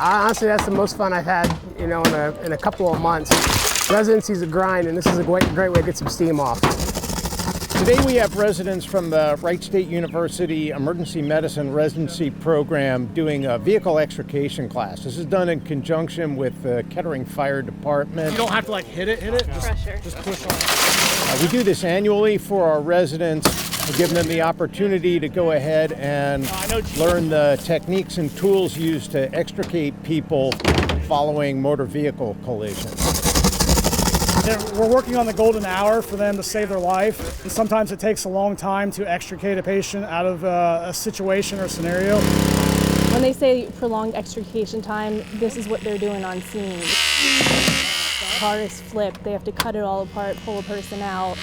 Honestly, that's the most fun I've had, in a couple of months. Residency's a grind, and this is a great way to get some steam off. Today we have residents from the Wright State University Emergency Medicine Residency program doing a vehicle extrication class. This is done in conjunction with the Kettering Fire Department. You don't have to hit it. Pressure. Just push on. We do this annually for our residents, giving them the opportunity to go ahead and learn the techniques and tools used to extricate people following motor vehicle collisions. We're working on the golden hour for them to save their life. And sometimes it takes a long time to extricate a patient out of a situation or scenario. When they say prolonged extrication time, this is what they're doing on scene. The car is flipped. They have to cut it all apart, pull a person out.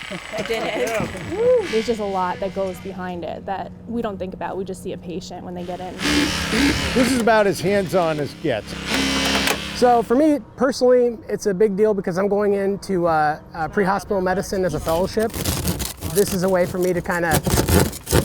I did it. There's just a lot that goes behind it that we don't think about. We just see a patient when they get in. This is about as hands-on as gets. So for me personally, it's a big deal because I'm going into pre-hospital medicine as a fellowship. This is a way for me to kind of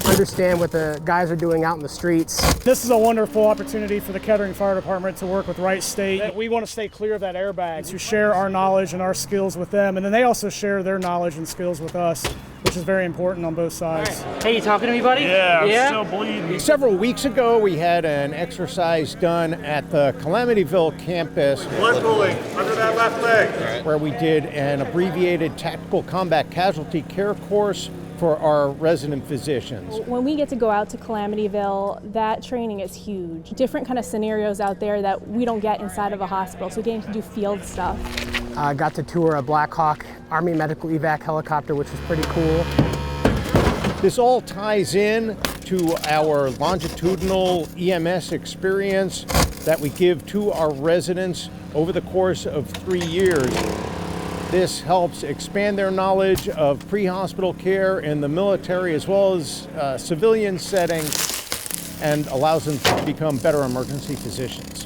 understand what the guys are doing out in the streets. This is a wonderful opportunity for the Kettering Fire Department to work with Wright State. We want to stay clear of that airbag, to share our knowledge and our skills with them, and then they also share their knowledge and skills with us, which is very important on both sides. Hey, you talking to me, buddy? Yeah, I'm still bleeding. Several weeks ago, we had an exercise done at the Calamityville campus. Blood pooling under that left leg. Where we did an abbreviated tactical combat casualty care course for our resident physicians. When we get to go out to Calamityville, that training is huge. Different kind of scenarios out there that we don't get inside of a hospital, so getting to do field stuff. I got to tour a Black Hawk Army medical evac helicopter, which was pretty cool. This all ties in to our longitudinal EMS experience that we give to our residents over the course of 3 years. This helps expand their knowledge of pre-hospital care in the military as well as civilian settings and allows them to become better emergency physicians.